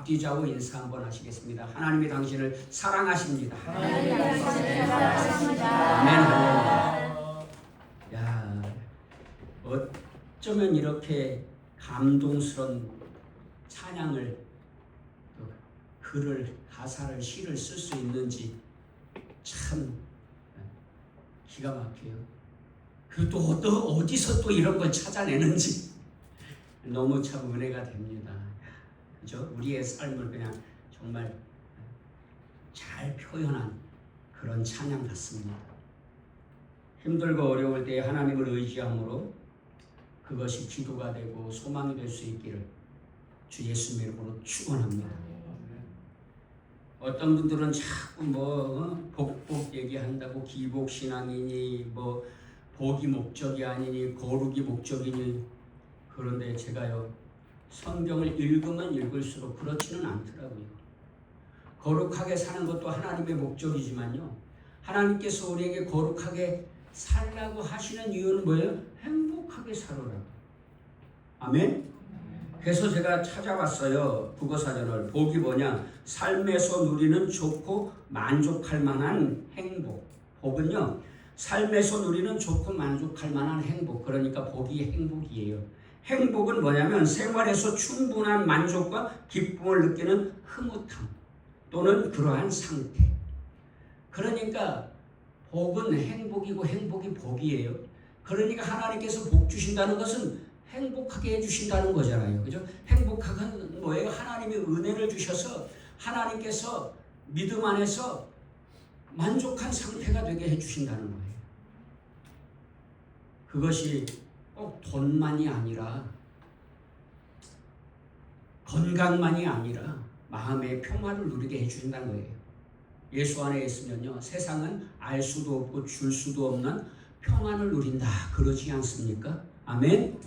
앞뒤좌우 인사 한번 하시겠습니다. 하나님이 당신을 사랑하십니다. 하나님이 당신을 사랑하십니다. 아멘. 할렐루야. 야, 어쩌면 이렇게 감동스러운 찬양을, 글을, 가사를, 시를 쓸 수 있는지 참 기가 막혀요. 그리고 또 어디서 또 이런 걸 찾아내는지 너무 참 은혜가 됩니다. 그죠? 우리의 삶을 그냥 정말 잘 표현한 그런 찬양 같습니다. 힘들고 어려울 때 하나님을 의지함으로 그것이 기도가 되고 소망이 될 수 있기를 주 예수님의 이름으로 축원합니다. 어떤 분들은 자꾸 복복 얘기한다고 기복신앙이니 복이 목적이 아니니 거룩이 목적이니. 그런데 제가요, 성경을 읽으면 읽을수록 그렇지는 않더라고요. 거룩하게 사는 것도 하나님의 목적이지만요, 하나님께서 우리에게 거룩하게 살라고 하시는 이유는 뭐예요? 행복하게 살으라고. 아멘? 그래서 제가 찾아봤어요. 국어사전을. 복이 뭐냐? 삶에서 누리는 좋고 만족할 만한 행복. 복은요, 삶에서 누리는 좋고 만족할 만한 행복. 그러니까 복이 행복이에요. 행복은 뭐냐면 생활에서 충분한 만족과 기쁨을 느끼는 흐뭇함 또는 그러한 상태. 그러니까 복은 행복이고 행복이 복이에요. 그러니까 하나님께서 복 주신다는 것은 행복하게 해주신다는 거잖아요. 그죠? 행복한 뭐예요? 하나님이 은혜를 주셔서 하나님께서 믿음 안에서 만족한 상태가 되게 해주신다는 거예요. 그것이 꼭 돈만이 아니라, 건강만이 아니라 마음의 평화를 누리게 해주신다는 거예요. 예수 안에 있으면요, 세상은 알 수도 없고 줄 수도 없는 평안을 누린다. 그러지 않습니까? 아멘?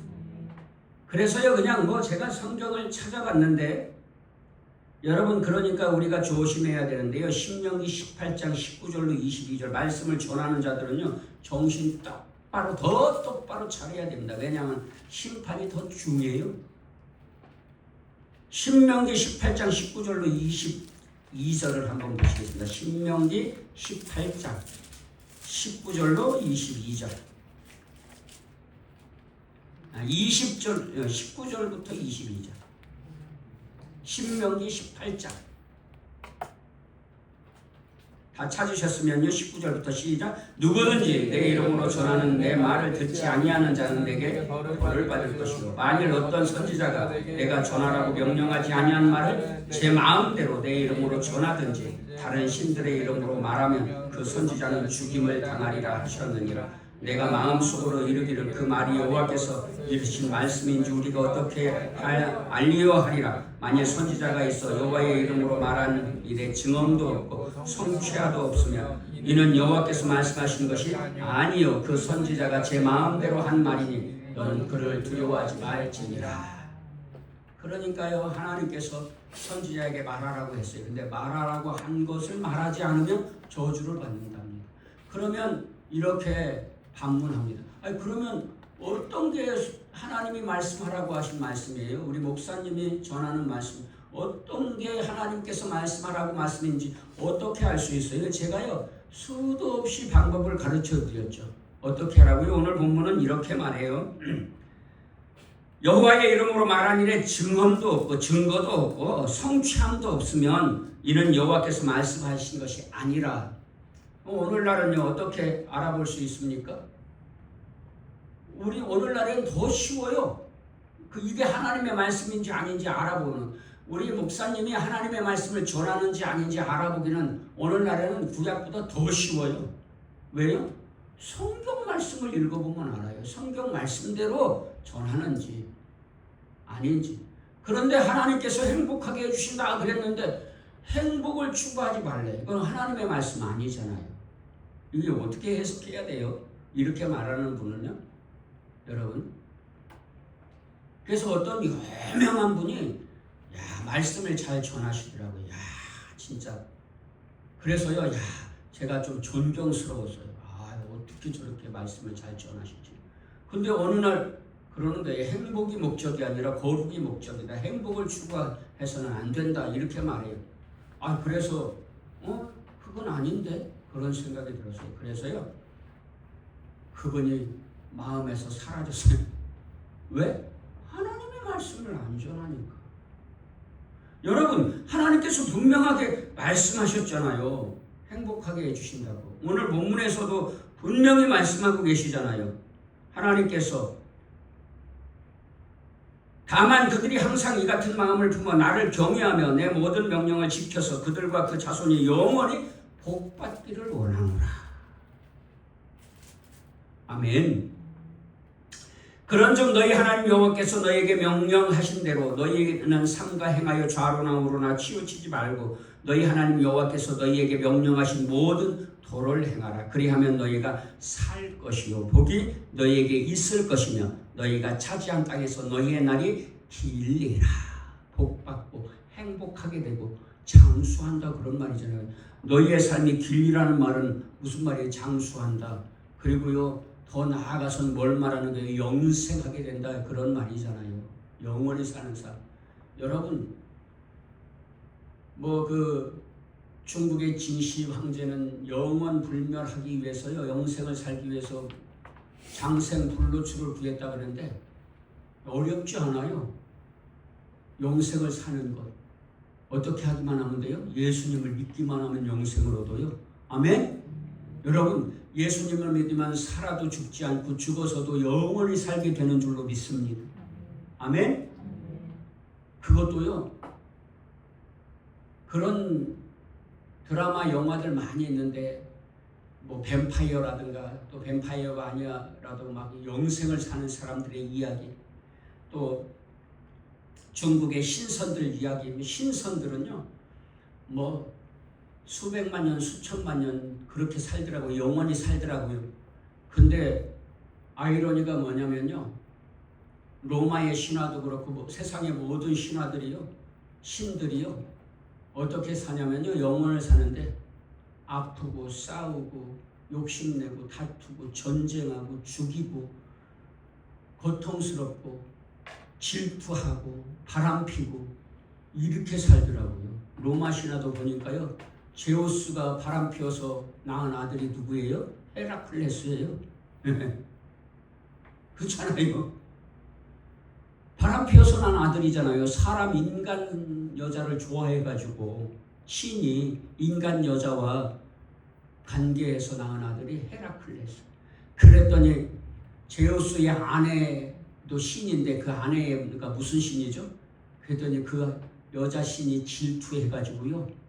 그래서요, 그냥 제가 성경을 찾아봤는데, 여러분, 그러니까 우리가 조심해야 되는데요, 신명기 18장 19절로 22절 말씀을 전하는 자들은요, 정신 더 똑바로 차려야 됩니다. 왜냐하면 심판이 더 중요해요. 신명기 18장 19절로 22절을 한번 보시겠습니다. 신명기 18장 19절로 22절. 20절, 19절부터 22절. 신명기 18장. 다 찾으셨으면요, 19절부터 시작. 누구든지 내 이름으로 전하는 내 말을 듣지 아니하는 자는 내게 벌을 받을 것이요, 만일 어떤 선지자가 내가 전하라고 명령하지 아니한 말을 제 마음대로 내 이름으로 전하든지 다른 신들의 이름으로 말하면 그 선지자는 죽임을 당하리라 하셨느니라. 내가 마음속으로 이르기를 그 말이 여호와께서 이르신 말씀인지 우리가 어떻게 알리려 하리라. 만일 선지자가 있어 여호와의 이름으로 말하는 일에 증언도 없고 성취하도 없으면 이는 여호와께서 말씀하신 것이 아니요 그 선지자가 제 마음대로 한 말이니 너는 그를 두려워하지 말지니라. 그러니까요, 하나님께서 선지자에게 말하라고 했어요. 근데 말하라고 한 것을 말하지 않으면 저주를 받는답니다. 그러면 이렇게 반문합니다. 그러면 어떤 게 하나님이 말씀하라고 하신 말씀이에요? 우리 목사님이 전하는 말씀, 어떤 게 하나님께서 말씀하라고 말씀인지 어떻게 알 수 있어요? 제가요, 수도 없이 방법을 가르쳐 드렸죠. 어떻게 하라고요? 오늘 본문은 이렇게 말해요. 여호와의 이름으로 말한 일에 증언도 없고 증거도 없고 성취함도 없으면 이는 여호와께서 말씀하신 것이 아니라. 오늘날은요, 어떻게 알아볼 수 있습니까? 우리 오늘날에는 더 쉬워요. 이게 하나님의 말씀인지 아닌지 알아보는. 우리 목사님이 하나님의 말씀을 전하는지 아닌지 알아보기는 오늘날에는 구약보다 더 쉬워요. 왜요? 성경 말씀을 읽어보면 알아요. 성경 말씀대로 전하는지 아닌지. 그런데 하나님께서 행복하게 해주신다 그랬는데 행복을 추구하지 말래. 이건 하나님의 말씀 아니잖아요. 이게 어떻게 해석해야 돼요? 이렇게 말하는 분은요, 여러분. 그래서 어떤 유명한 분이 말씀을 잘 전하시더라고요. 진짜. 그래서요, 제가 좀 존경스러웠어요. 어떻게 저렇게 말씀을 잘 전하시지? 근데 어느 날 그러는데 행복이 목적이 아니라 거룩이 목적이다. 행복을 추구해서는 안 된다. 이렇게 말해요. 그래서 그건 아닌데 그런 생각이 들었어요. 그래서요 그분이 마음에서 사라졌어요. 왜? 하나님의 말씀을 안 전하니까. 여러분, 하나님께서 분명하게 말씀하셨잖아요. 행복하게 해주신다고. 오늘 본문에서도 분명히 말씀하고 계시잖아요. 하나님께서 다만 그들이 항상 이 같은 마음을 품어 나를 경외하며 내 모든 명령을 지켜서 그들과 그 자손이 영원히 복받기를 원하노라. 아멘. 그런즉 너희 하나님 여호와께서 너희에게 명령하신 대로 너희는 삼가 행하여 좌로나 우로나 치우치지 말고 너희 하나님 여호와께서 너희에게 명령하신 모든 도를 행하라. 그리하면 너희가 살 것이요 복이 너희에게 있을 것이며 너희가 차지한 땅에서 너희의 날이 길리라. 복받고 행복하게 되고 장수한다 그런 말이잖아요. 너희의 삶이 길리라는 말은 무슨 말이에요? 장수한다. 그리고요 더 나아가서는 뭘 말하는 거예요? 영생하게 된다 그런 말이잖아요. 영원히 사는 삶. 여러분 중국의 진시 황제는 영원 불멸하기 위해서요 영생을 살기 위해서 장생 불로초를 구했다 그러는데 어렵지 않아요. 영생을 사는 것 어떻게 하기만 하면 돼요? 예수님을 믿기만 하면 영생을 얻어요. 아멘. 여러분 예수님을 믿으면 살아도 죽지 않고 죽어서도 영원히 살게 되는 줄로 믿습니다. 아멘. 그것도요 그런 드라마 영화들 많이 있는데 뭐 뱀파이어라든가 또 뱀파이어가 아니라도 막 영생을 사는 사람들의 이야기, 또 중국의 신선들 이야기. 신선들은요 뭐 수백만 년 수천만 년 그렇게 살더라고요. 영원히 살더라고요. 근데 아이러니가 뭐냐면요 로마의 신화도 그렇고 세상의 모든 신화들이요 신들이요 어떻게 사냐면요 영원을 사는데 아프고 싸우고 욕심내고 다투고 전쟁하고 죽이고 고통스럽고 질투하고 바람피고 이렇게 살더라고요. 로마 신화도 보니까요 제우스가 바람피워서 낳은 아들이 누구예요? 헤라클레스예요. 그렇잖아요. 바람피워서 낳은 아들이잖아요. 사람 인간 여자를 좋아해가지고 신이 인간 여자와 관계해서 낳은 아들이 헤라클레스. 그랬더니 제우스의 아내도 신인데 그 아내가 무슨 신이죠? 그랬더니 그 여자 신이 질투해가지고요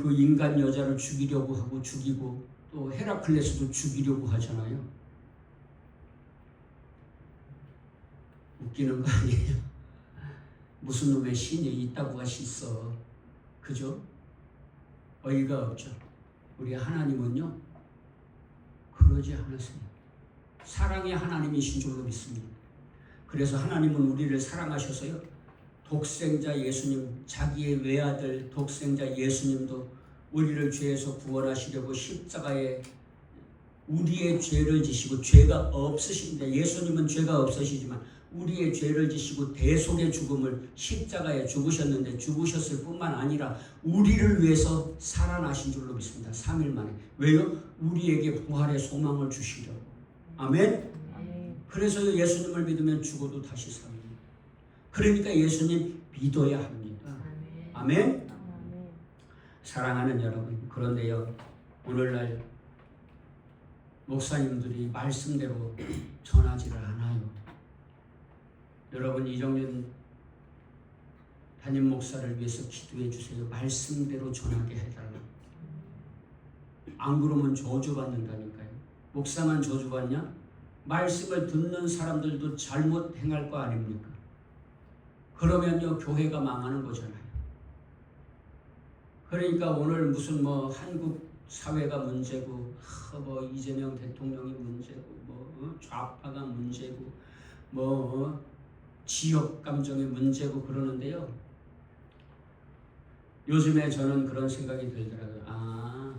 그 인간 여자를 죽이려고 하고 죽이고 또 헤라클레스도 죽이려고 하잖아요. 웃기는 거 아니에요? 무슨 놈의 신이 있다고 하시어. 그죠? 어이가 없죠. 우리 하나님은요 그러지 않으세요. 사랑의 하나님이신 줄로 믿습니다. 그래서 하나님은 우리를 사랑하셔서요 독생자 예수님, 자기의 외아들 독생자 예수님도 우리를 죄에서 구원하시려고 십자가에 우리의 죄를 지시고, 죄가 없으신데 예수님은 죄가 없으시지만 우리의 죄를 지시고 대속의 죽음을 십자가에 죽으셨는데, 죽으셨을 뿐만 아니라 우리를 위해서 살아나신 줄로 믿습니다. 3일 만에. 왜요? 우리에게 부활의 소망을 주시려고. 아멘. 그래서 예수님을 믿으면 죽어도 다시 삽니다. 그러니까 예수님 믿어야 합니다. 아멘. 사랑하는 여러분, 그런데요 오늘날 목사님들이 말씀대로 전하지를 않아요. 여러분, 이정년 담임 목사를 위해서 기도해 주세요. 말씀대로 전하게 해달라고. 안 그러면 저주받는다니까요. 목사만 저주받냐? 말씀을 듣는 사람들도 잘못 행할 거 아닙니까? 그러면요 교회가 망하는 거잖아요. 그러니까 오늘 무슨 한국 사회가 문제고, 이재명 대통령이 문제고, 좌파가 문제고, 지역 감정이 문제고 그러는데요. 요즘에 저는 그런 생각이 들더라고요.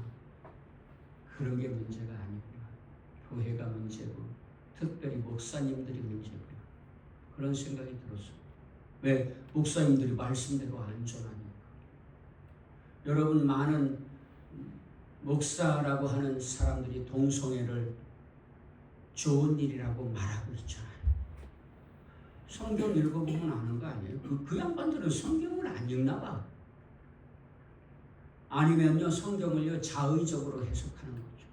그런 게 문제가 아니구나. 교회가 문제고 특별히 목사님들이 문제고요. 그런 생각이 들었어요. 왜 목사님들이 말씀대로 안 전하니까. 여러분, 많은 목사라고 하는 사람들이 동성애를 좋은 일이라고 말하고 있잖아요. 성경 읽어보면 아는 거 아니에요? 그 양반들은 성경을 안 읽나 봐. 아니면요, 성경을요 자의적으로 해석하는 거죠.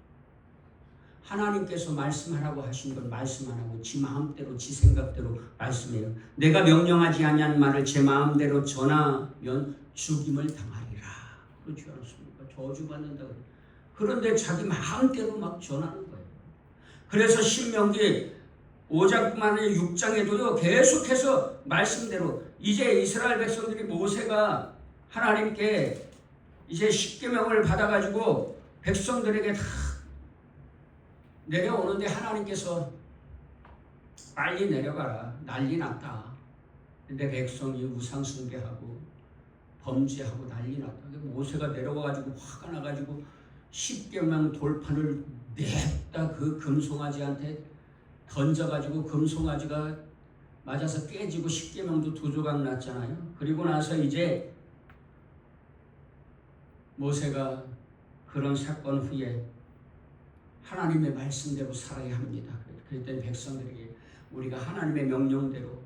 하나님께서 말씀하라고 하신 건 말씀 안 하고 지 마음대로 지 생각대로 말씀해요. 내가 명령하지 아니한 말을 제 마음대로 전하면 죽임을 당하리라. 그렇지 않습니까? 저주받는다. 그런데 자기 마음대로 막 전하는 거예요. 그래서 신명기 5장뿐만 아니라 6장에도요 계속해서 말씀대로 이제 이스라엘 백성들이 모세가 하나님께 이제 십계명을 받아가지고 백성들에게 다 내려오는데 하나님께서 빨리 내려가라, 난리 났다. 근데 백성이 우상 숭배하고 범죄하고 난리 났다. 모세가 내려와가지고 화가 나가지고 십계명 돌판을 냅다 그 금송아지한테 던져가지고 금송아지가 맞아서 깨지고 십계명도 두 조각 났잖아요. 그리고 나서 이제 모세가 그런 사건 후에 하나님의 말씀대로 살아야 합니다. 그랬더니 백성들에게 우리가 하나님의 명령대로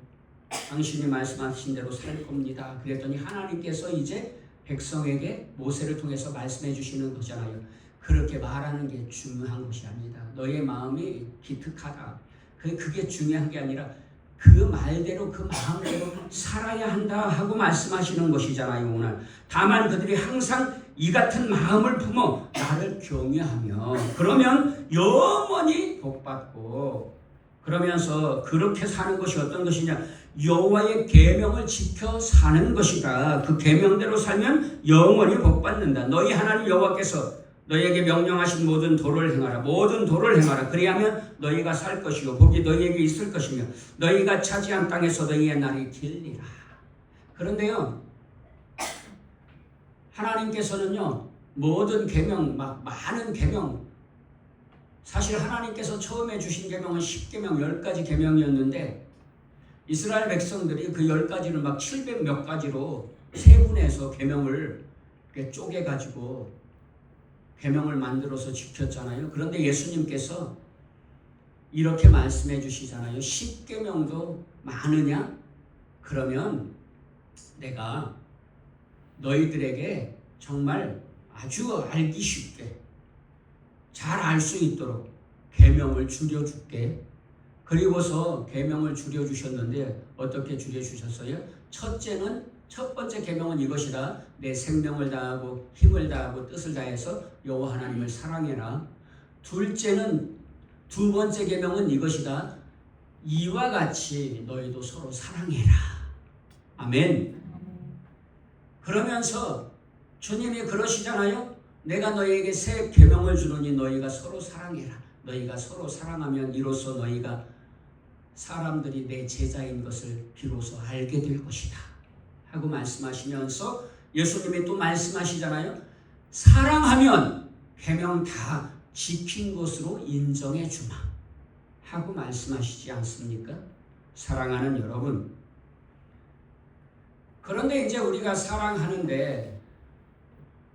당신이 말씀하신 대로 살 겁니다. 그랬더니 하나님께서 이제 백성에게 모세를 통해서 말씀해 주시는 거잖아요. 그렇게 말하는 게 중요한 것이 아니다. 너의 마음이 기특하다. 그게 중요한 게 아니라 그 말대로 그 마음대로 살아야 한다 하고 말씀하시는 것이잖아요. 오늘 다만 그들이 항상 이 같은 마음을 품어 나를 경외하며 그러면 영원히 복받고 그러면서 그렇게 사는 것이 어떤 것이냐, 여호와의 계명을 지켜 사는 것이다. 그 계명대로 살면 영원히 복받는다. 너희 하나님 여호와께서 너희에게 명령하신 모든 도를 행하라. 모든 도를 행하라. 그리하면 너희가 살 것이요 복이 너희에게 있을 것이며 너희가 차지한 땅에서 너희의 날이 길리라. 그런데요, 하나님께서는요 모든 계명, 막 많은 계명, 사실 하나님께서 처음에 주신 계명은 10계명 10가지 계명이었는데 이스라엘 백성들이 그 10가지를 막 700 몇 가지로 세분해서 계명을 쪼개가지고 계명을 만들어서 지켰잖아요. 그런데 예수님께서 이렇게 말씀해 주시잖아요. 10계명도 많으냐? 그러면 내가 너희들에게 정말 아주 알기 쉽게 잘 알 수 있도록 계명을 줄여줄게. 그리고서 계명을 줄여주셨는데 어떻게 줄여주셨어요? 첫 번째 계명은 이것이다. 내 생명을 다하고 힘을 다하고 뜻을 다해서 여호와 하나님을 사랑해라. 두 번째 계명은 이것이다. 이와 같이 너희도 서로 사랑해라. 아멘. 그러면서 주님이 그러시잖아요. 내가 너희에게 새 계명을 주노니 너희가 서로 사랑해라. 너희가 서로 사랑하면 이로써 너희가 사람들이 내 제자인 것을 비로소 알게 될 것이다 하고 말씀하시면서 예수님이 또 말씀하시잖아요. 사랑하면 계명 다 지킨 것으로 인정해 주마 하고 말씀하시지 않습니까? 사랑하는 여러분, 그런데 이제 우리가 사랑하는데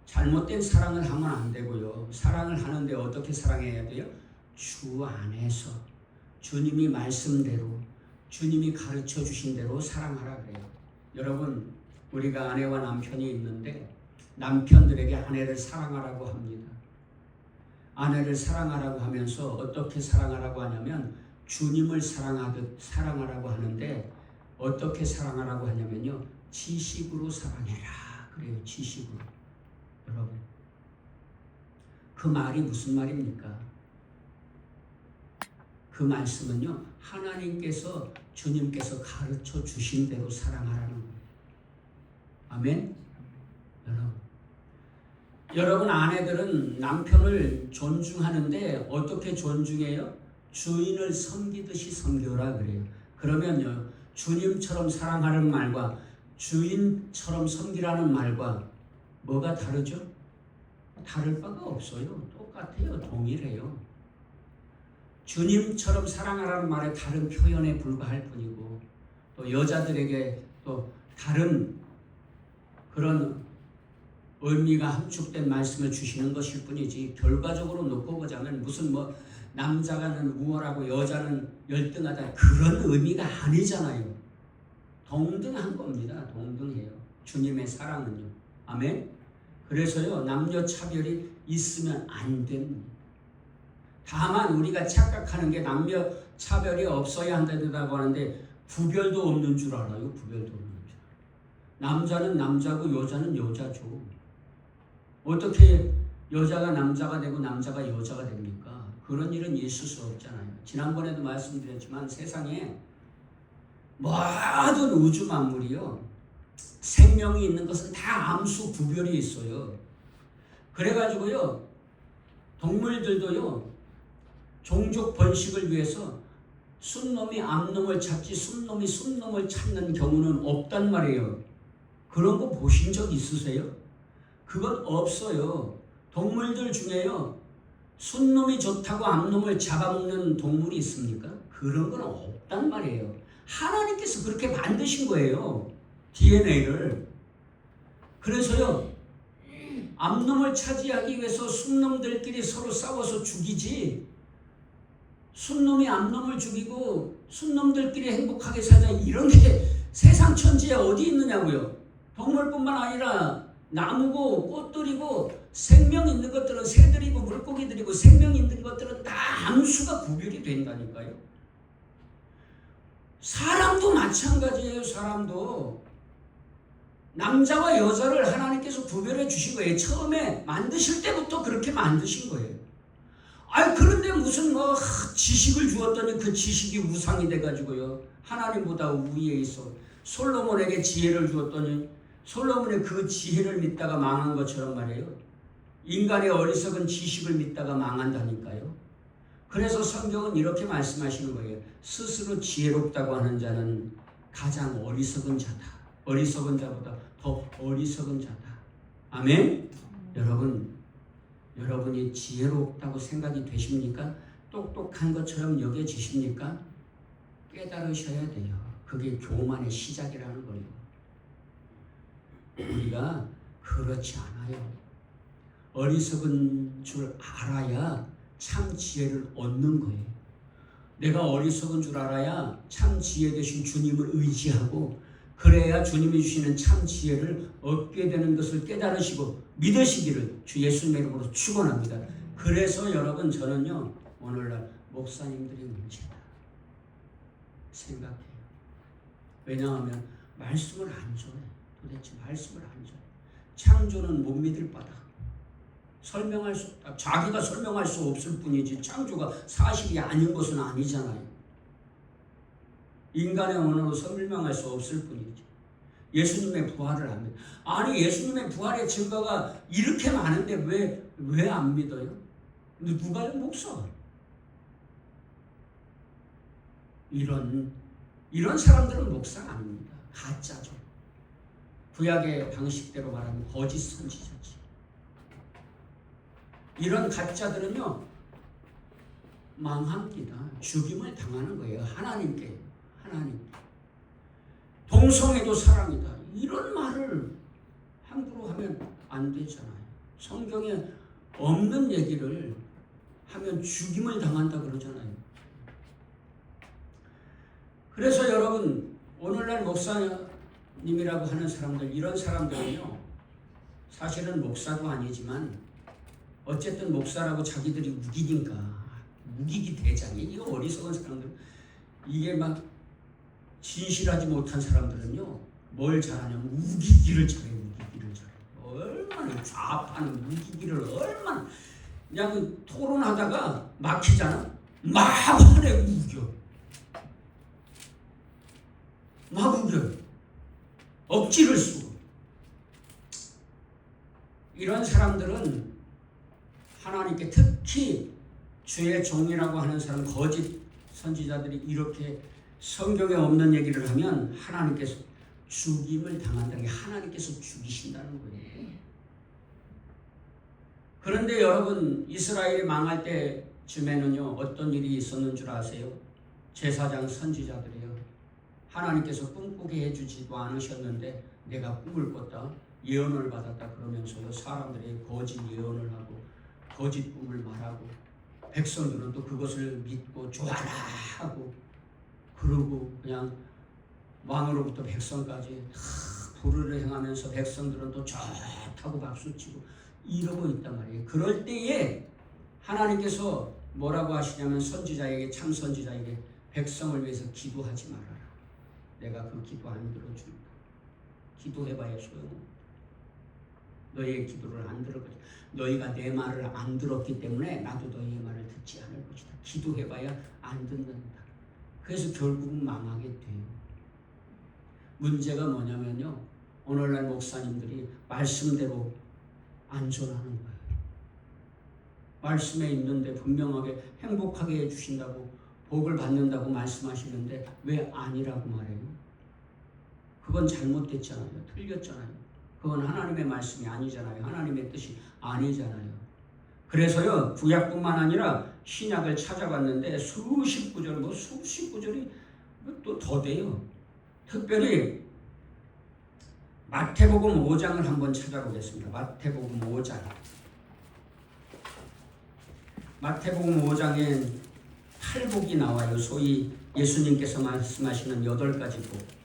잘못된 사랑을 하면 안 되고요. 사랑을 하는데 어떻게 사랑해야 돼요? 주 안에서 주님이 말씀대로 주님이 가르쳐 주신 대로 사랑하라 그래요. 여러분, 우리가 아내와 남편이 있는데 남편들에게 아내를 사랑하라고 합니다. 아내를 사랑하라고 하면서 어떻게 사랑하라고 하냐면 주님을 사랑하듯 사랑하라고 하는데 어떻게 사랑하라고 하냐면요, 지식으로 사랑해라 그래요. 지식으로. 여러분, 그 말이 무슨 말입니까? 그 말씀은요, 하나님께서 주님께서 가르쳐 주신 대로 사랑하라는 거예요. 아멘. 여러분 아내들은 남편을 존중하는데 어떻게 존중해요? 주인을 섬기듯이 섬겨라 그래요. 그러면요, 주님처럼 사랑하는 말과 주인처럼 섬기라는 말과 뭐가 다르죠? 다를 바가 없어요. 똑같아요. 동일해요. 주님처럼 사랑하라는 말의 다른 표현에 불과할 뿐이고 또 여자들에게 또 다른 그런 의미가 함축된 말씀을 주시는 것일 뿐이지 결과적으로 놓고 보자면 무슨 뭐 남자가는 우월하고 여자는 열등하다 그런 의미가 아니잖아요. 동등한 겁니다. 동등해요. 주님의 사랑은요. 아멘. 그래서요 남녀 차별이 있으면 안 됩니다. 다만 우리가 착각하는 게 남녀 차별이 없어야 한다고 하는데 구별도 없는 줄 알아요. 구별도 없는 줄. 남자는 남자고 여자는 여자죠. 어떻게 여자가 남자가 되고 남자가 여자가 됩니까? 그런 일은 있을 수 없잖아요. 지난번에도 말씀드렸지만 세상에 모든 우주 만물이요 생명이 있는 것은 다 암수 구별이 있어요. 그래가지고요 동물들도요 종족 번식을 위해서 순놈이 암놈을 찾지 순놈이 순놈을 찾는 경우는 없단 말이에요. 그런 거 보신 적 있으세요? 그건 없어요. 동물들 중에요 순놈이 좋다고 암놈을 잡아먹는 동물이 있습니까? 그런 건 없단 말이에요. 하나님께서 그렇게 만드신 거예요. DNA를. 그래서요 암놈을 차지하기 위해서 순놈들끼리 서로 싸워서 죽이지 순놈이 암놈을 죽이고 순놈들끼리 행복하게 살자 이런 게 세상 천지에 어디 있느냐고요. 동물뿐만 아니라 나무고 꽃들이고 생명 있는 것들은 새들이고 물고기들이고 생명 있는 것들은 다 암수가 구별이 된다니까요. 사람도 마찬가지예요. 사람도 남자와 여자를 하나님께서 구별해 주신 거예요. 처음에 만드실 때부터 그렇게 만드신 거예요. 그런데 무슨 지식을 주었더니 그 지식이 우상이 돼가지고요 하나님보다 위에 있어. 솔로몬에게 지혜를 주었더니 솔로몬의 그 지혜를 믿다가 망한 것처럼 말이에요. 인간의 어리석은 지식을 믿다가 망한다니까요. 그래서 성경은 이렇게 말씀하시는 거예요. 스스로 지혜롭다고 하는 자는 가장 어리석은 자다. 어리석은 자보다 더 어리석은 자다. 아멘. 여러분이 지혜롭다고 생각이 되십니까? 똑똑한 것처럼 여겨지십니까? 깨달으셔야 돼요. 그게 교만의 시작이라는 거예요. 우리가 그렇지 않아요. 어리석은 줄 알아야 참 지혜를 얻는 거예요. 내가 어리석은 줄 알아야 참 지혜 되신 주님을 의지하고 그래야 주님이 주시는 참 지혜를 얻게 되는 것을 깨달으시고 믿으시기를 주 예수님의 이름으로 축원합니다. 그래서 여러분 저는요 오늘날 목사님들이 문제다 생각해요. 왜냐하면 말씀을 안 줘요. 도대체 말씀을 안 줘요. 창조는 못 믿을 바다. 설명할 수 없다. 자기가 설명할 수 없을 뿐이지 창조가 사실이 아닌 것은 아니잖아요. 인간의 언어로 설명할 수 없을 뿐이지. 예수님의 부활을 안 믿어. 아니 예수님의 부활의 증거가 이렇게 많은데 왜 안 믿어요? 근데 누가 목사? 이런 사람들은 목사가 아닙니다. 가짜죠. 구약의 방식대로 말하면 거짓 선지자지. 이런 가짜들은요 망합니다. 죽임을 당하는 거예요. 하나님께. 동성애도 사랑이다. 이런 말을 함부로 하면 안 되잖아요. 성경에 없는 얘기를 하면 죽임을 당한다 그러잖아요. 그래서 여러분 오늘날 목사님이라고 하는 사람들 이런 사람들은요 사실은 목사도 아니지만 어쨌든 목사라고 자기들이 우기니까 우기기 대장이 이거 어리석은 사람들 이게 막 진실하지 못한 사람들은요 뭘 잘하냐면 우기기를 잘해. 얼마나 좌파는 우기기를 얼마나 그냥 토론하다가 막히잖아. 막 하네 우겨 억지를 쓰고. 이런 사람들은 하나님께 특히 주의 종이라고 하는 사람 거짓 선지자들이 이렇게 성경에 없는 얘기를 하면 하나님께서 죽임을 당한다는 게 하나님께서 죽이신다는 거예요. 그런데 여러분 이스라엘이 망할 때 쯤에는요 어떤 일이 있었는 줄 아세요? 제사장 선지자들이요. 하나님께서 꿈꾸게 해주지도 않으셨는데 내가 꿈을 꿨다, 예언을 받았다 그러면서요 사람들이 거짓 예언을 하고 거짓 꿈을 말하고 백성들은 또 그것을 믿고 좋아라 하고 그러고 그냥 왕으로부터 백성까지 불의를 행하면서 백성들은 또 좋다고 박수치고 이러고 있단 말이에요. 그럴 때에 하나님께서 뭐라고 하시냐면 선지자에게 참 선지자에게 백성을 위해서 기도하지 말아라. 내가 그 기도 안 들어준다. 기도해봐야 소용없다. 너희의 기도를 안 들었거든. 너희가 내 말을 안 들었기 때문에 나도 너희의 말을 듣지 않을 것이다. 기도해봐야 안 듣는다. 그래서 결국은 망하게 돼요. 문제가 뭐냐면요. 오늘날 목사님들이 말씀대로 안 전하는 거예요. 말씀에 있는데 분명하게 행복하게 해주신다고 복을 받는다고 말씀하시는데 왜 아니라고 말해요? 그건 잘못됐잖아요. 틀렸잖아요. 그건 하나님의 말씀이 아니잖아요. 하나님의 뜻이 아니잖아요. 그래서요 구약뿐만 아니라 신약을 찾아봤는데 수십 구절이 또 더 돼요. 특별히 마태복음 5장을 한번 찾아보겠습니다. 마태복음 5장. 마태복음 5장에 8복이 나와요. 소위 예수님께서 말씀하시는 8가지 복.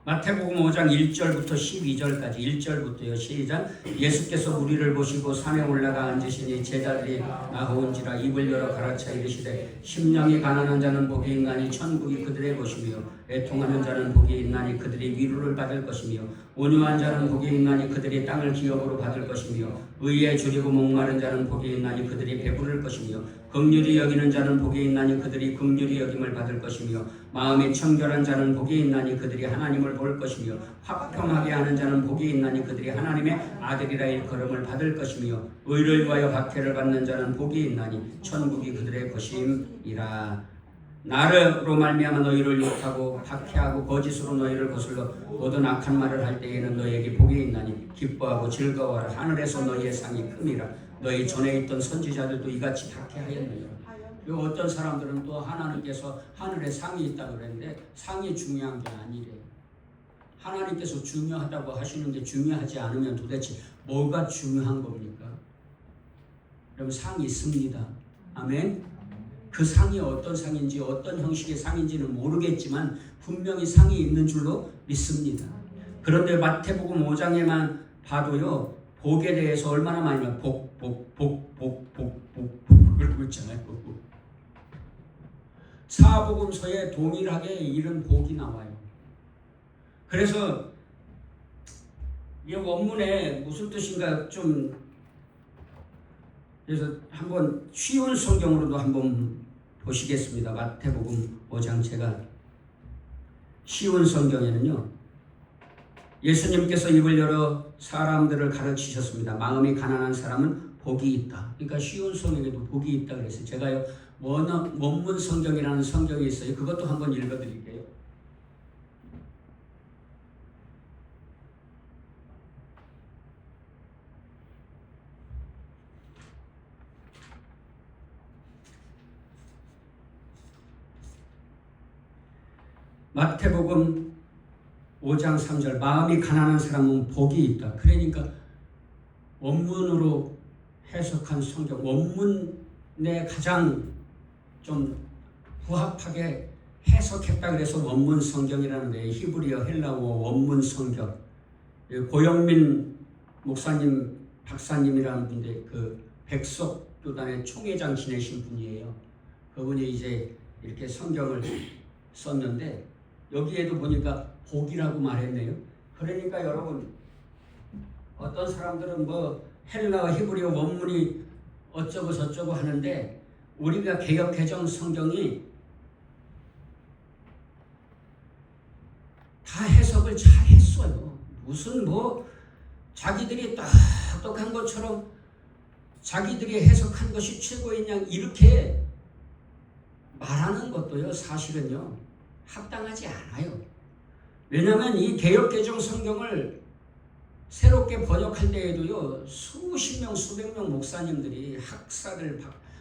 마태복음 5장 1절부터 12절까지 1절부터요. 시작. 예수께서 우리를 보시고 산에 올라가 앉으시니 제자들이 나오온지라 입을 열어 가르쳐 이르시되 심령이 가난한 자는 복이 있나니 천국이 그들의 것이며 애통하는 자는 복이 있나니 그들이 위로를 받을 것이며 온유한 자는 복이 있나니 그들이 땅을 기업으로 받을 것이며 의에 줄이고 목마른 자는 복이 있나니 그들이 배부를 것이며 긍휼히 여기는 자는 복이 있나니 그들이 긍휼히 여김을 받을 것이며 마음이 청결한 자는 복이 있나니 그들이 하나님을 볼 것이며 화평하게 하는 자는 복이 있나니 그들이 하나님의 아들이라 일컬음을 받을 것이며 의를 위하여 박해를 받는 자는 복이 있나니 천국이 그들의 것임이라. 나로 말미암아 너희를 욕하고 박해하고 거짓으로 너희를 거슬러 모든 악한 말을 할 때에는 너희에게 복이 있나니 기뻐하고 즐거워하라. 하늘에서 너희의 상이 큼이라. 너희 전에 있던 선지자들도 이같이 박해하였느니라. 그리고 어떤 사람들은 또 하나님께서 하늘에 상이 있다고 그랬는데 상이 중요한 게 아니래요. 하나님께서 중요하다고 하시는데 중요하지 않으면 도대체 뭐가 중요한 겁니까? 여러분 상이 있습니다. 아멘. 그 상이 어떤 상인지 어떤 형식의 상인지는 모르겠지만 분명히 상이 있는 줄로 믿습니다. 그런데 마태복음 5장에만 봐도요. 복에 대해서 얼마나 많이 복 그러고 있잖아요. 사복음서에 동일하게 이런 복이 나와요. 그래서 이 원문에 무슨 뜻인가 좀 그래서 한번 쉬운 성경으로도 한번 보시겠습니다. 마태복음 5장 제가 쉬운 성경에는요. 예수님께서 입을 열어 사람들을 가르치셨습니다. 마음이 가난한 사람은 복이 있다. 그러니까 쉬운 성경에도 복이 있다 그랬어요. 제가요 원문 성경이라는 성경이 있어요. 그것도 한번 읽어드릴게요. 마태복음 5장 3절 마음이 가난한 사람은 복이 있다. 그러니까 원문으로 해석한 성경 원문에 가장 좀 부합하게 해석했다 그래서 원문 성경이라는데 히브리어 헬라어 원문 성경. 고영민 목사님 박사님이라는 분인데 그 백석교단의 총회장 지내신 분이에요. 그분이 이제 이렇게 성경을 썼는데 여기에도 보니까 복이라고 말했네요. 그러니까 여러분 어떤 사람들은 뭐 헬라어 히브리어 원문이 어쩌고 저쩌고 하는데 우리가 개역개정 성경이 다 해석을 잘 했어요. 무슨 뭐 자기들이 똑똑한 것처럼 자기들이 해석한 것이 최고인 양 이렇게 말하는 것도요 사실은요 합당하지 않아요. 왜냐하면 이 개역개정 성경을 새롭게 번역할 때에도요, 수십 명, 수백 명 목사님들이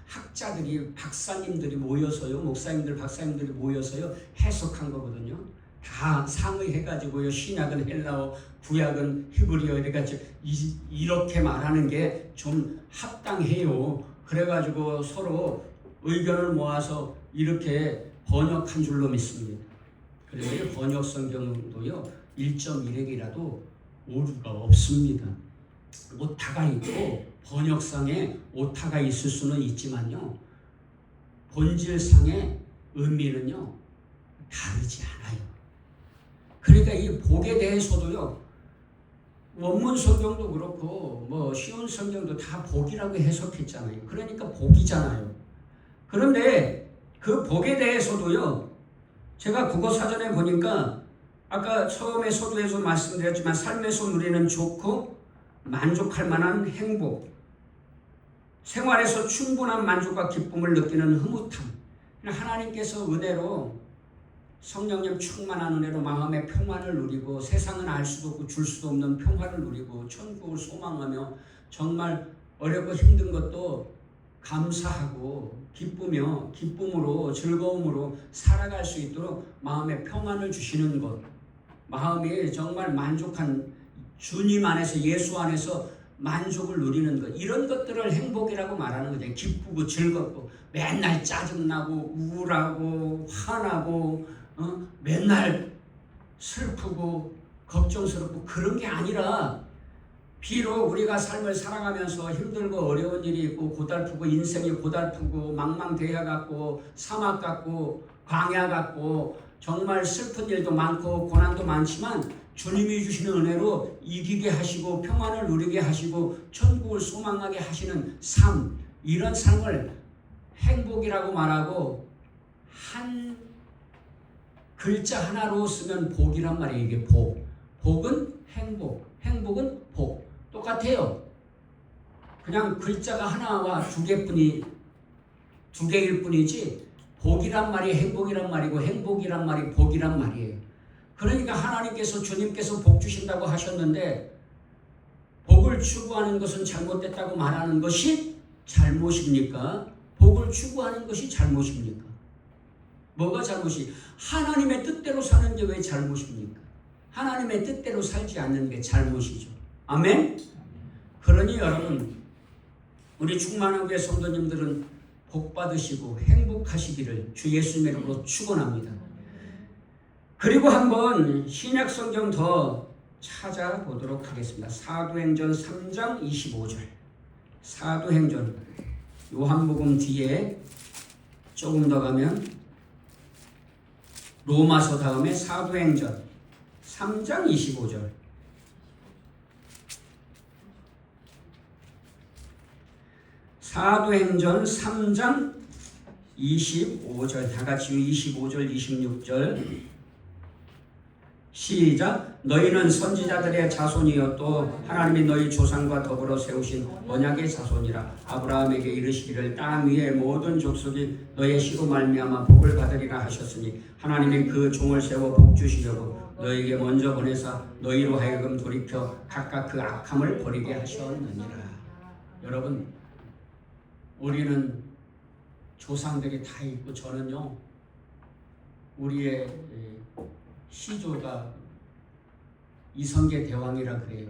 학자들이, 박사님들이 모여서요, 목사님들, 박사님들이 모여서요, 해석한 거거든요. 다 상의해가지고요, 신약은 헬라어, 구약은 히브리어, 이렇게 말하는 게 좀 합당해요. 그래가지고 서로 의견을 모아서 이렇게 번역한 줄로 믿습니다. 그래서 번역 성경도요, 1.1핵이라도 오류가 없습니다. 오타가 있고 번역상에 오타가 있을 수는 있지만요, 본질상의 의미는요 다르지 않아요. 그러니까 이 복에 대해서도요, 원문 성경도 그렇고 뭐 쉬운 성경도 다 복이라고 해석했잖아요. 그러니까 복이잖아요. 그런데 그 복에 대해서도요, 제가 국어사전에 보니까 아까 처음에 서두에서 말씀드렸지만 삶에서 누리는 좋고 만족할 만한 행복, 생활에서 충분한 만족과 기쁨을 느끼는 흐뭇함, 하나님께서 은혜로 성령님 충만한 은혜로 마음의 평안을 누리고 세상은 알 수도 없고 줄 수도 없는 평화를 누리고 천국을 소망하며 정말 어렵고 힘든 것도 감사하고 기쁨으로 즐거움으로 살아갈 수 있도록 마음의 평안을 주시는 것, 마음이 정말 만족한 주님 안에서 예수 안에서 만족을 누리는 것, 이런 것들을 행복이라고 말하는 거죠. 기쁘고 즐겁고 맨날 짜증나고 우울하고 화나고 맨날 슬프고 걱정스럽고 그런 게 아니라, 비록 우리가 삶을 살아가면서 힘들고 어려운 일이 있고 고달프고 인생이 고달프고 망망대해 같고 사막 같고 광야 같고 정말 슬픈 일도 많고 고난도 많지만 주님이 주시는 은혜로 이기게 하시고 평안을 누리게 하시고 천국을 소망하게 하시는 삶, 이런 삶을 행복이라고 말하고 한 글자 하나로 쓰면 복이란 말이에요. 이게 복. 복은 행복, 행복은 복. 똑같아요. 그냥 글자가 하나와 두 개일 뿐이지 복이란 말이 행복이란 말이고 행복이란 말이 복이란 말이에요. 그러니까 하나님께서 주님께서 복 주신다고 하셨는데 복을 추구하는 것은 잘못됐다고 말하는 것이 잘못입니까? 복을 추구하는 것이 잘못입니까? 뭐가 잘못이? 하나님의 뜻대로 사는 게 왜 잘못입니까? 하나님의 뜻대로 살지 않는 게 잘못이죠. 아멘? 그러니 여러분, 우리 충만한 교회 성도님들은 복 받으시고 행복하시기를 주 예수님의 이름으로 축원합니다. 그리고 한번 신약 성경 더 찾아보도록 하겠습니다. 사도행전 3장 25절. 사도행전 요한복음 뒤에 조금 더 가면 로마서 다음에 사도행전 3장 25절. 사도행전 3장 25절. 다 같이 25절, 26절. 시작. 너희는 선지자들의 자손이었고 하나님이 너희 조상과 더불어 세우신 언약의 자손이라. 아브라함에게 이르시기를 땅 위의 모든 족속이 너의 씨로 말미암아 복을 받으리라 하셨으니 하나님이 그 종을 세워 복 주시려고 너희에게 먼저 보내사 너희로 하여금 돌이켜 각각 그 악함을 버리게 하셨느니라. 여러분, 우리는 조상들이 다 있고 저는요, 우리의 시조가 이성계 대왕이라 그래요.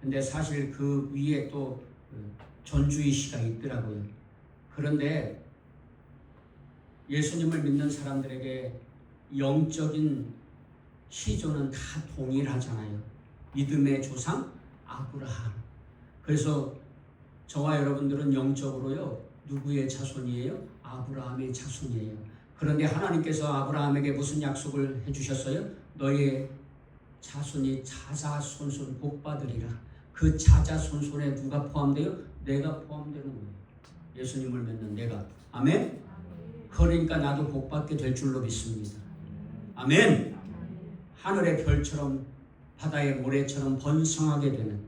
근데 사실 그 위에 또 전주희 씨가 있더라고요. 그런데 예수님을 믿는 사람들에게 영적인 시조는 다 동일하잖아요. 믿음의 조상 아브라함. 그래서 저와 여러분들은 영적으로요, 누구의 자손이에요? 아브라함의 자손이에요. 그런데 하나님께서 아브라함에게 무슨 약속을 해주셨어요? 너의 자손이 자자손손 복받으리라. 그 자자손손에 누가 포함돼요? 내가 포함되는 거예요. 예수님을 믿는 내가. 아멘? 그러니까 나도 복받게 될 줄로 믿습니다. 아멘? 하늘의 별처럼 바다의 모래처럼 번성하게 되는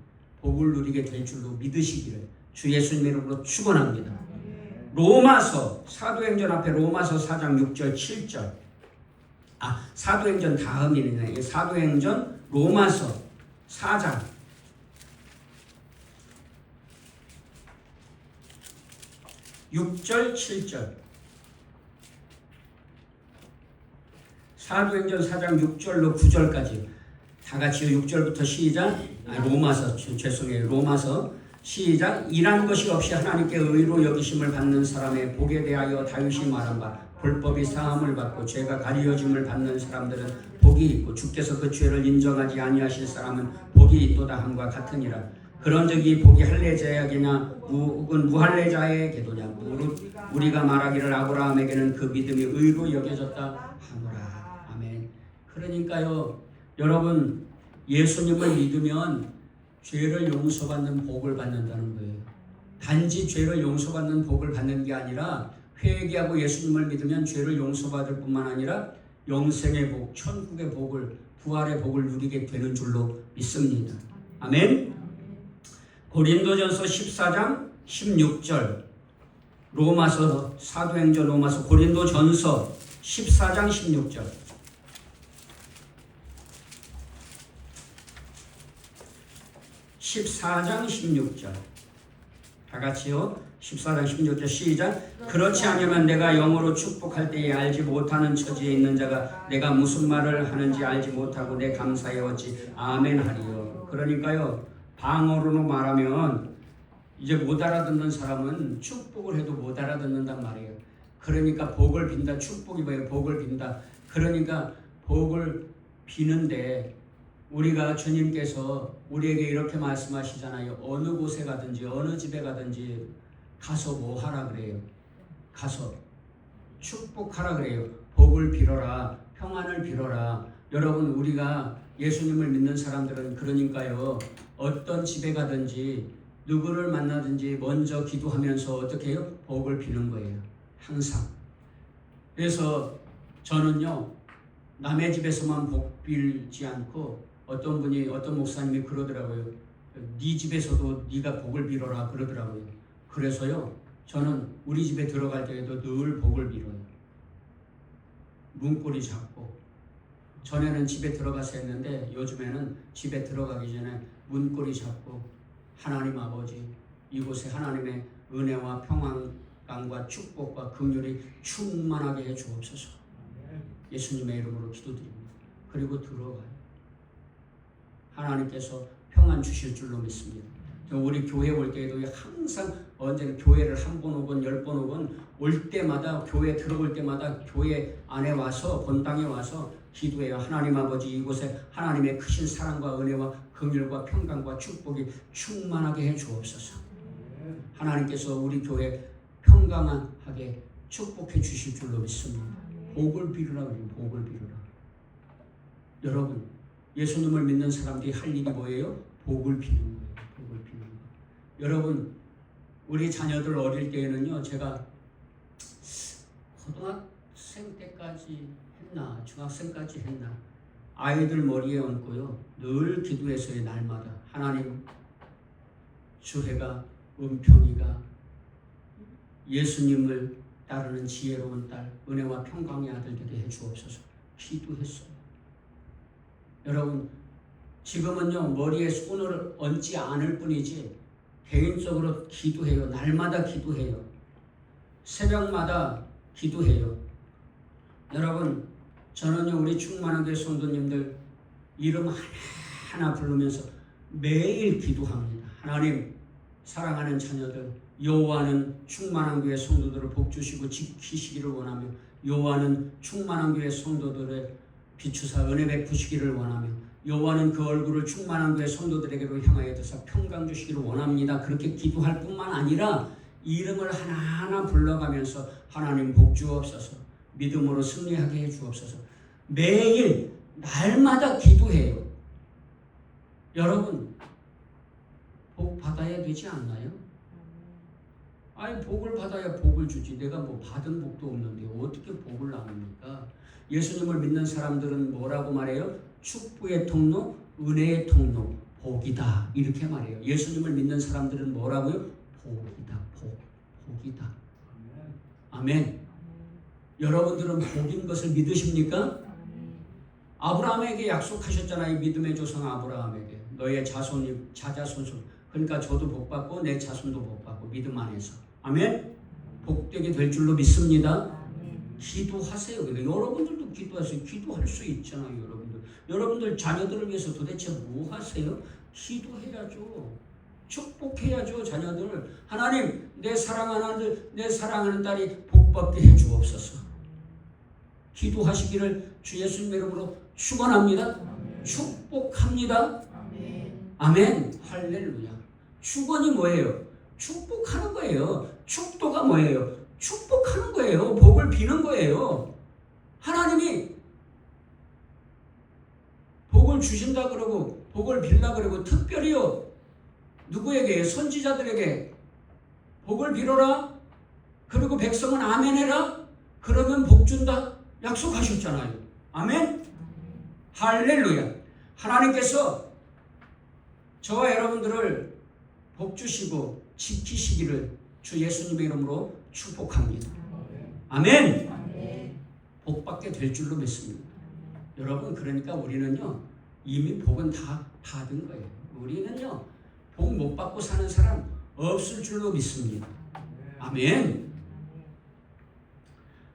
복을 누리게 될 줄로 믿으시기를 주 예수님의 이름으로 축원합니다. 로마서, 사도행전 앞에 로마서 4장 6절 7절. 사도행전 다음이네. 사도행전 로마서 4장 6절, 7절. 사도행전 4장 6절로 9절까지 다 같이요. 6절부터 시작. 로마서 죄송해요. 로마서 시작. 일한 것이 없이 하나님께 의로 여기심을 받는 사람의 복에 대하여 다윗이 말한 바 불법이 사함을 받고 죄가 가리워짐을 받는 사람들은 복이 있고 주께서 그 죄를 인정하지 아니하실 사람은 복이 있도다 함과 같으니라. 그런즉 이 복이 할례자에게냐 혹은 무할례자의 계도냐 무릇 우리가 말하기를 아브라함에게는 그 믿음이 의로 여겨졌다 하노라. 아멘. 그러니까요, 여러분, 예수님을 믿으면 죄를 용서받는 복을 받는다는 거예요. 단지 죄를 용서받는 복을 받는 게 아니라 회개하고 예수님을 믿으면 죄를 용서받을 뿐만 아니라 영생의 복, 천국의 복을, 부활의 복을 누리게 되는 줄로 믿습니다. 아멘. 고린도전서 14장 16절, 로마서, 사도행전 로마서, 고린도전서 14장 16절. 14장 16절. 다 같이요. 14장 16절 시작. 그렇지 않으면 내가 영으로 축복할 때에 알지 못하는 처지에 있는 자가 내가 무슨 말을 하는지 알지 못하고 내 감사에 어찌 아멘 하리요. 그러니까요, 방언으로 말하면 이제 못 알아듣는 사람은 축복을 해도 못 알아듣는단 말이에요. 그러니까 복을 빈다. 축복이 뭐예요? 복을 빈다. 그러니까 복을 비는데 우리가 주님께서 우리에게 이렇게 말씀하시잖아요. 어느 곳에 가든지 어느 집에 가든지 가서 뭐 하라 그래요? 가서 축복하라 그래요. 복을 빌어라. 평안을 빌어라. 여러분, 우리가 예수님을 믿는 사람들은 그러니까요, 어떤 집에 가든지 누구를 만나든지 먼저 기도하면서 어떻게 해요? 복을 비는 거예요. 항상. 그래서 저는요, 남의 집에서만 복 빌지 않고 어떤 목사님이 그러더라고요. 네 집에서도 네가 복을 빌어라 그러더라고요. 그래서요, 저는 우리 집에 들어갈 때에도 늘 복을 빌어요. 문고리 잡고. 전에는 집에 들어가서 했는데 요즘에는 집에 들어가기 전에 문고리 잡고 하나님 아버지, 이곳에 하나님의 은혜와 평안과 축복과 긍휼이 충만하게 해 주옵소서. 예수님의 이름으로 기도드립니다. 그리고 들어가요. 하나님께서 평안 주실 줄로 믿습니다. 우리 교회 올 때에도 항상 언제나 교회를 한 번 오건 10번 오건 올 때마다, 교회 들어올 때마다 교회 안에 와서 본당에 와서 기도해요. 하나님 아버지, 이곳에 하나님의 크신 사랑과 은혜와 긍휼과 평강과 축복이 충만하게 해 주옵소서. 하나님께서 우리 교회 평강하게 축복해 주실 줄로 믿습니다. 복을 빌으라 그래요. 복을 빌으라. 여러분, 예수님을 믿는 사람들이 할 일이 뭐예요? 복을 비는 거예요. 복을 비는 거. 여러분, 우리 자녀들 어릴 때에는요, 제가 고등학생 때까지 했나, 중학생까지 했나, 아이들 머리에 얹고요, 늘 기도했어요. 날마다. 하나님, 주혜가, 은평이가 예수님을 따르는 지혜로운 딸, 은혜와 평강의 아들 되게 해주옵소서. 기도했어요. 여러분, 지금은요, 머리에 손을 얹지 않을 뿐이지 개인적으로 기도해요. 날마다 기도해요. 새벽마다 기도해요. 여러분, 저는요, 우리 충만한 교회 성도님들 이름 하나하나 부르면서 매일 기도합니다. 하나님, 사랑하는 자녀들, 여호와는 충만한 교회 성도들을 복주시고 지키시기를 원하며, 여호와는 충만한 교회 성도들의 비추사 은혜 베푸시기를 원하며, 여호와는 그 얼굴을 충만한 교회 성도들에게로 향하여 드사 평강 주시기를 원합니다. 그렇게 기도할 뿐만 아니라 이름을 하나하나 불러가면서 하나님 복 주옵소서, 믿음으로 승리하게 해 주옵소서. 매일 날마다 기도해요. 여러분, 복 받아야 되지 않나요? 아니, 복을 받아야 복을 주지. 내가 뭐 받은 복도 없는데 어떻게 복을 나눕니까? 예수님을 믿는 사람들은 뭐라고 말해요? 축복의 통로, 은혜의 통로, 복이다. 이렇게 말해요. 예수님을 믿는 사람들은 뭐라고요? 복이다. 복이다. 아멘. 여러분들은 복인 것을 믿으십니까? 아브라함에게 약속하셨잖아요. 믿음의 조상 아브라함에게. 너의 자자손손. 그러니까 저도 복 받고 내 자손도 복 받고 믿음 안에서. 아멘. 복되게 될 줄로 믿습니다. 기도하세요. 여러분들도 기도하세요. 기도할 수 있잖아요. 여러분들 자녀들을 위해서 도대체 뭐 하세요? 기도해야죠. 축복해야죠. 자녀들. 하나님, 내 사랑하는 아들, 내 사랑하는 딸이 복받게 해주옵소서. 기도하시기를 주 예수님의 이름으로 축원합니다. 축복합니다. 아멘. 할렐루야. 축원이 뭐예요? 축복하는 거예요. 축도가 뭐예요? 축복하는 거예요. 복을 비는 거예요. 하나님이 복을 주신다 그러고 복을 빌라 그러고 특별히요. 누구에게? 선지자들에게 복을 빌어라. 그리고 백성은 아멘해라. 그러면 복 준다. 약속하셨잖아요. 아멘. 할렐루야. 하나님께서 저와 여러분들을 복 주시고 지키시기를 주 예수님의 이름으로 축복합니다. 아멘. 복받게 될 줄로 믿습니다. 여러분, 그러니까 우리는요, 이미 복은 다 받은 거예요. 우리는요, 복 못 받고 사는 사람 없을 줄로 믿습니다. 아멘.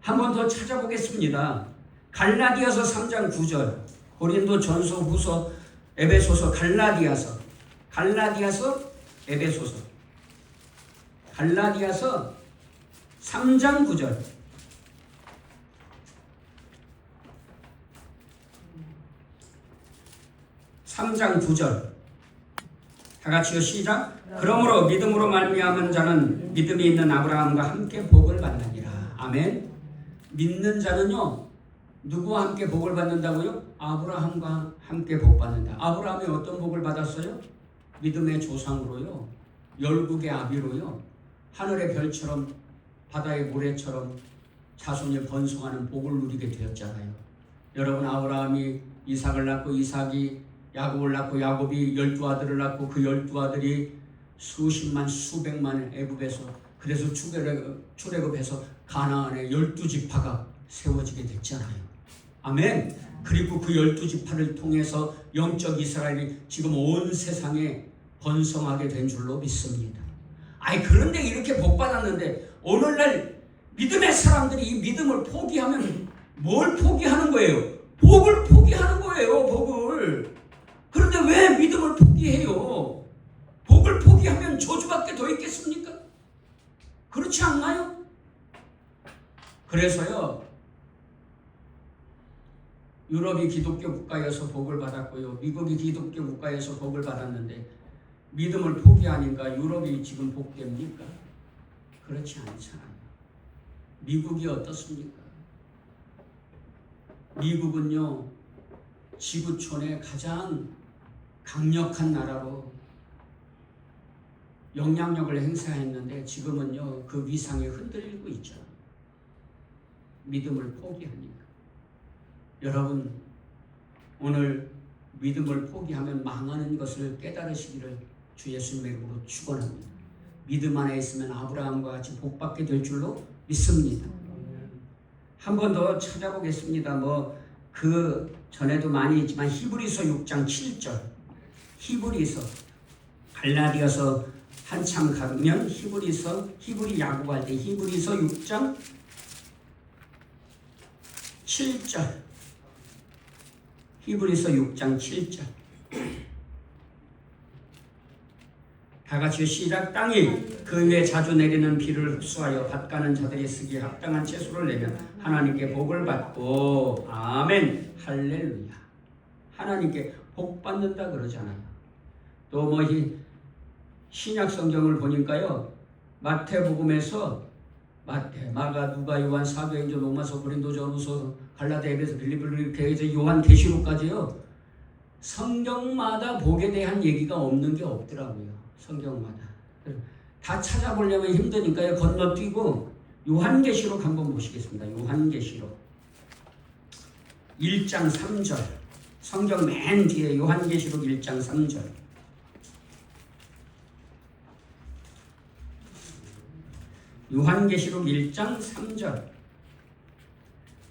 한 번 더 찾아보겠습니다. 갈라디아서 3장 9절, 고린도 전서 후서 에베소서 갈라디아서 에베소서 갈라디아서 3장 9절. 다 같이요. 시작. 그러므로 믿음으로 말미암은 자는 믿음이 있는 아브라함과 함께 복을 받느니라. 아멘. 믿는 자는요, 누구와 함께 복을 받는다고요? 아브라함과 함께 복 받는다. 아브라함이 어떤 복을 받았어요? 믿음의 조상으로요, 열국의 아비로요, 하늘의 별처럼 바다의 모래처럼 자손이 번성하는 복을 누리게 되었잖아요. 여러분, 아브라함이 이삭을 낳고 이삭이 야곱을 낳고 야곱이 12아들을 낳고 그 12아들이 수십만 수백만 애굽에서, 그래서 출애굽해서 가나안에 12지파가 세워지게 됐잖아요. 아멘. 그리고 그 12지파를 통해서 영적 이스라엘이 지금 온 세상에 번성하게 된 줄로 믿습니다. 그런데 이렇게 복 받았는데 오늘날 믿음의 사람들이 이 믿음을 포기하면 뭘 포기하는 거예요? 복을 포기하는 거예요. 복을. 그런데 왜 믿음을 포기해요? 복을 포기하면 저주밖에 더 있겠습니까? 그렇지 않나요? 그래서요, 유럽이 기독교 국가여서 복을 받았고요, 미국이 기독교 국가여서 복을 받았는데 믿음을 포기하니까 유럽이 지금 복됩니까? 그렇지 않잖아요. 미국이 어떻습니까? 미국은요, 지구촌의 가장 강력한 나라로 영향력을 행사했는데 지금은요, 그 위상이 흔들리고 있죠. 믿음을 포기하니까. 여러분, 오늘 믿음을 포기하면 망하는 것을 깨달으시기를 주 예수님의 이름으로 축원합니다. 믿음 안에 있으면 아브라함과 같이 복받게 될 줄로 믿습니다. 한 번 더 찾아보겠습니다. 그 전에도 많이 있지만 히브리서 6장 7절, 히브리서, 갈라디아서 한참 가면 히브리 야구할 때 히브리서 6장 7절, 히브리서 6장 7절. 다 같이 시작. 땅이 그 위에 자주 내리는 비를 흡수하여 밭가는 자들이 쓰기에 합당한 채소를 내면 하나님께 복을 받고, 아멘. 할렐루야. 하나님께 복 받는다 그러잖아요. 또 신약 성경을 보니까요, 마태복음에서 마태, 마가, 누가, 요한, 사도행전, 로마서, 고린도, 전후서, 갈라디아, 에베소, 빌립보 이렇게 해서 요한 계시록까지요, 성경마다 복에 대한 얘기가 없는 게 없더라고요. 성경마다. 다 찾아보려면 힘드니까요, 건너뛰고 요한계시록 한번 보시겠습니다. 요한계시록 1장 3절, 성경 맨 뒤에 요한계시록 1장 3절. 요한계시록 1장 3절.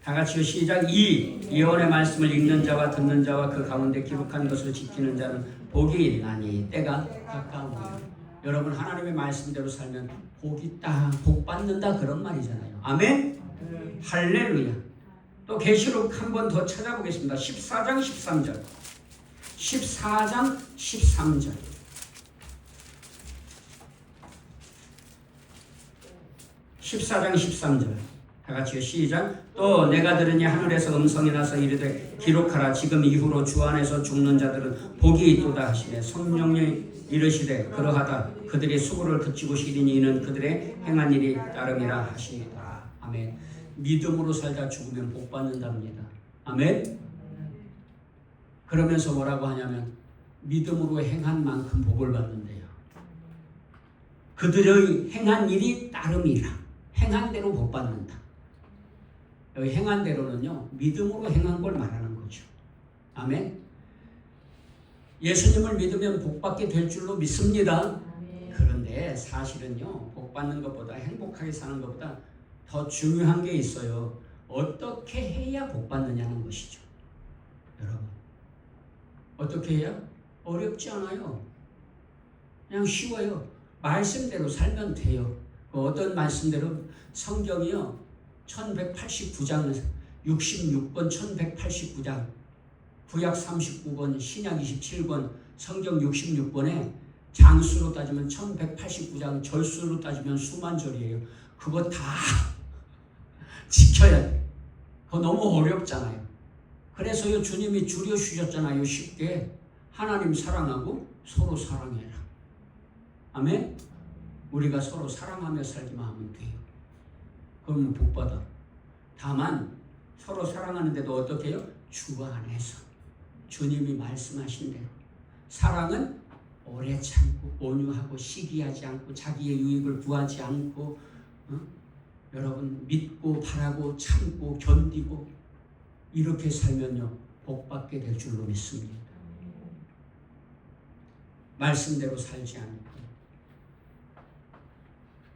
다 같이요. 시작. 이 예언의 말씀을 읽는 자와 듣는 자와 그 가운데 기록한 것을 지키는 자는 복이 있나니 때가 가까우니라. 여러분 하나님의 말씀대로 살면 복이 딱 복 받는다 그런 말이잖아요. 아멘. 할렐루야. 또 계시록 한 번 더 찾아보겠습니다. 14장 13절. 14장 13절. 다 같이요. 시작. 또 내가 들으니 하늘에서 음성이 나서 이르되 기록하라. 지금 이후로 주 안에서 죽는 자들은 복이 있도다 하시네. 성령이 이르시되 그러하다. 그들의 수고를 그치고 시리니 이는 그들의 행한 일이 따름이라 하시니라. 아멘. 믿음으로 살다 죽으면 복 받는답니다. 아멘. 그러면서 뭐라고 하냐면 믿음으로 행한 만큼 복을 받는데요. 그들의 행한 일이 따름이라. 행한 대로 복 받는다. 여기 행한 대로는요, 믿음으로 행한 걸 말하는 거죠. 아멘. 예수님을 믿으면 복 받게 될 줄로 믿습니다. 그런데 사실은요, 복 받는 것보다 행복하게 사는 것보다 더 중요한 게 있어요. 어떻게 해야 복 받느냐는 것이죠. 여러분, 어떻게 해야? 어렵지 않아요. 그냥 쉬워요. 말씀대로 살면 돼요. 어떤 말씀대로 성경이요, 1189장, 66권 1189장, 구약 39권, 신약 27권, 성경 66권에 장수로 따지면 1189장, 절수로 따지면 수만 절이에요. 그거 다 지켜야 돼. 그거 너무 어렵잖아요. 그래서요, 주님이 줄여주셨잖아요. 쉽게. 하나님 사랑하고 서로 사랑해라. 아멘? 우리가 서로 사랑하며 살기만 하면 돼요. 그러면 복받아. 다만 서로 사랑하는데도 어떻게 해요? 주 안에서 주님이 말씀하신 대로. 사랑은 오래 참고 온유하고 시기하지 않고 자기의 유익을 구하지 않고, 여러분 믿고 바라고 참고 견디고 이렇게 살면요, 복받게 될 줄로 믿습니다. 말씀대로 살지 않고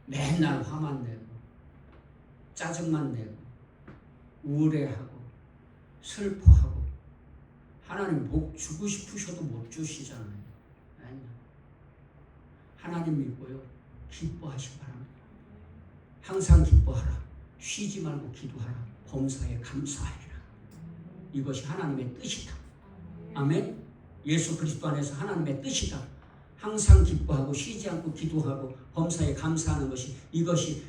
맨날 화만 내고 짜증만 내고 우울해하고 슬퍼하고 하나님 복 주고 싶으셔도 못 주시잖아요. 하나님 믿고요, 기뻐하시기 바랍니다. 항상 기뻐하라. 쉬지 말고 기도하라. 범사에 감사하리라. 이것이 하나님의 뜻이다. 아멘. 예수 그리스도 안에서 하나님의 뜻이다. 항상 기뻐하고 쉬지 않고 기도하고 범사에 감사하는 것이, 이것이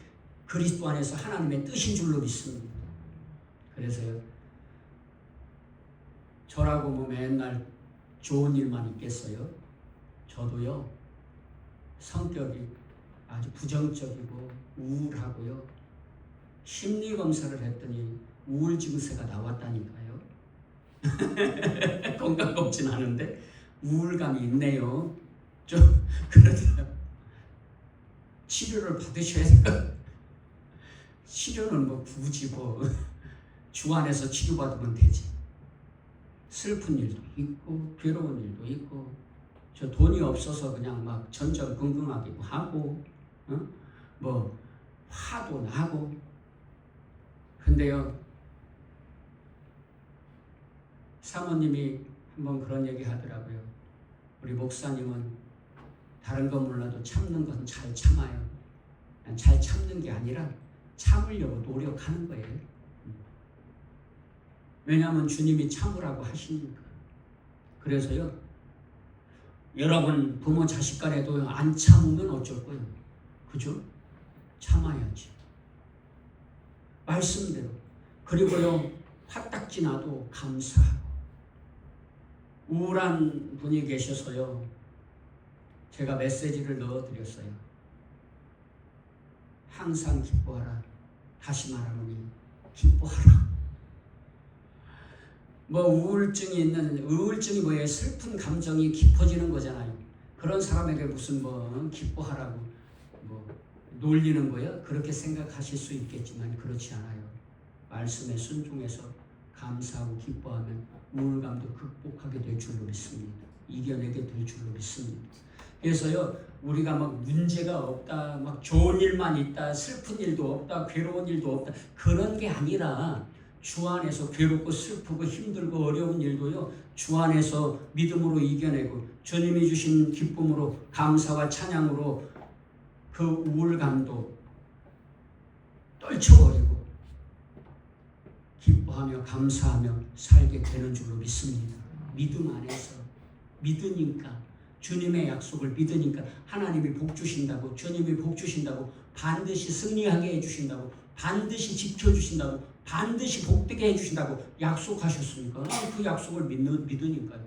그리스도 안에서 하나님의 뜻인 줄로 믿습니다. 그래서요, 저라고 뭐 맨날 좋은 일만 있겠어요? 저도요, 성격이 아주 부정적이고 우울하고요, 심리검사를 했더니 우울 증세가 나왔다니까요. 건강검진 하는데 우울감이 있네요. 좀 그러더라고요. 치료를 받으셔야 돼요. 치료는 뭐 굳이 주 안에서 치료받으면 되지. 슬픈 일도 있고 괴로운 일도 있고, 저 돈이 없어서 그냥 막 전전긍긍하기도 하고, 뭐 화도 나고. 근데요, 사모님이 한번 그런 얘기 하더라고요. 우리 목사님은 다른 건 몰라도 참는 건 잘 참아요. 잘 참는 게 아니라 참으려고 노력하는 거예요. 왜냐하면 주님이 참으라고 하시니까. 그래서요, 여러분 부모 자식 간에도 안 참으면 어쩔 거예요. 그죠? 참아야지. 말씀대로. 그리고요, 화딱지 나도 감사하고. 우울한 분이 계셔서요, 제가 메시지를 넣어드렸어요. 항상 기뻐하라. 다시 말하노니 기뻐하라. 뭐 우울증이 뭐예요? 슬픈 감정이 깊어지는 거잖아요. 그런 사람에게 무슨 기뻐하라고 놀리는 거예요? 그렇게 생각하실 수 있겠지만 그렇지 않아요. 말씀에 순종해서 감사하고 기뻐하면 우울감도 극복하게 될 줄로 믿습니다. 이겨내게 될 줄로 믿습니다. 그래서요, 우리가 막 문제가 없다, 막 좋은 일만 있다, 슬픈 일도 없다, 괴로운 일도 없다, 그런 게 아니라 주 안에서 괴롭고 슬프고 힘들고 어려운 일도요, 주 안에서 믿음으로 이겨내고 주님이 주신 기쁨으로 감사와 찬양으로 그 우울감도 떨쳐버리고 기뻐하며 감사하며 살게 되는 줄로 믿습니다. 믿음 안에서 믿으니까, 주님의 약속을 믿으니까 하나님이 복 주신다고, 주님이 복 주신다고, 반드시 승리하게 해주신다고, 반드시 지켜주신다고, 반드시 복되게 해주신다고 약속하셨으니까 그 약속을 믿으니까요.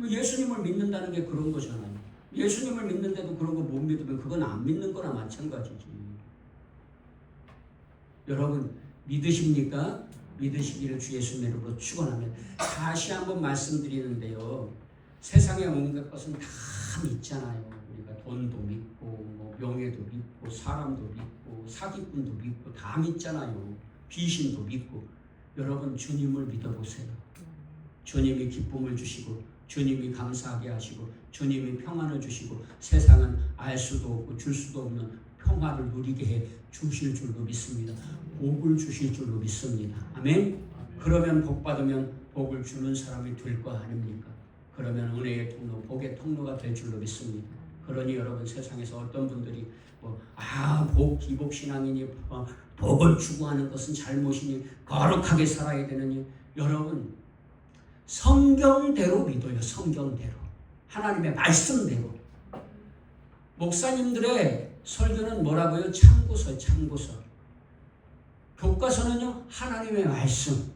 예수님을 믿는다는 게 그런 거잖아요. 예수님을 믿는데도 그런 거 못 믿으면 그건 안 믿는 거나 마찬가지지. 여러분 믿으십니까? 믿으시기를 주 예수님 이름으로 축원하면. 다시 한번 말씀드리는데요, 세상에 온갖 것은 다 믿잖아요. 우리가 돈도 믿고 뭐 명예도 믿고 사람도 믿고 사기꾼도 믿고 다 믿잖아요. 귀신도 믿고. 여러분 주님을 믿어보세요. 주님이 기쁨을 주시고 주님이 감사하게 하시고 주님이 평안을 주시고 세상은 알 수도 없고 줄 수도 없는 평화를 누리게 해 주실 줄로 믿습니다. 복을 주실 줄로 믿습니다. 아멘. 그러면 복 받으면 복을 주는 사람이 될 거 아닙니까? 그러면 은혜의 통로, 복의 통로가 될 줄로 믿습니다. 그러니 여러분 세상에서 어떤 분들이 기복 신앙이니 복을 추구하는 것은 잘못이니 거룩하게 살아야 되느니, 여러분 성경대로 믿어요. 성경대로, 하나님의 말씀대로. 목사님들의 설교는 뭐라고요? 참고서, 참고서. 교과서는요, 하나님의 말씀.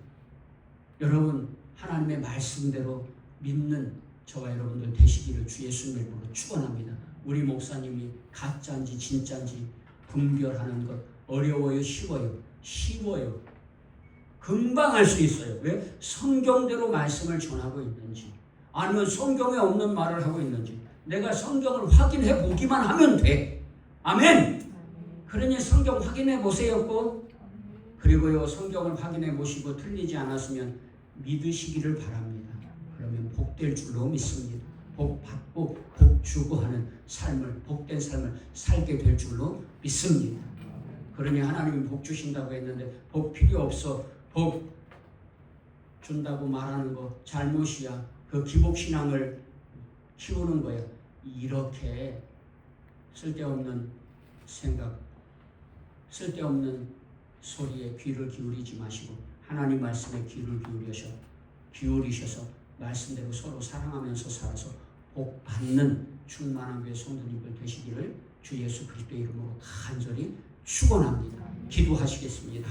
여러분 하나님의 말씀대로 믿는 저와 여러분들 되시기를 주 예수님의 이름으로 축원합니다. 우리 목사님이 가짜인지 진짜인지 분별하는 것 어려워요? 쉬워요? 쉬워요. 금방 알 수 있어요. 왜? 성경대로 말씀을 전하고 있는지, 아니면 성경에 없는 말을 하고 있는지 내가 성경을 확인해 보기만 하면 돼. 아멘. 그러니 성경 확인해 보세요. 꼭. 그리고요, 성경을 확인해 보시고 틀리지 않았으면 믿으시기를 바랍니다. 그러면 복될 줄로 믿습니다. 복 받고 복 주고 하는 삶을, 복된 삶을 살게 될 줄로 믿습니다. 그러니 하나님이 복 주신다고 했는데 복 필요 없어, 복 준다고 말하는 거 잘못이야, 그 기복신앙을 키우는 거야. 이렇게 쓸데없는 생각, 쓸데없는 소리에 귀를 기울이지 마시고 하나님 말씀에 귀를 기울이셔서 말씀대로 서로 사랑하면서 살아서 복 받는 충만한 교회 성도님들 되시기를 주 예수 그리스도의 이름으로 간절히 축원합니다. 기도하시겠습니다.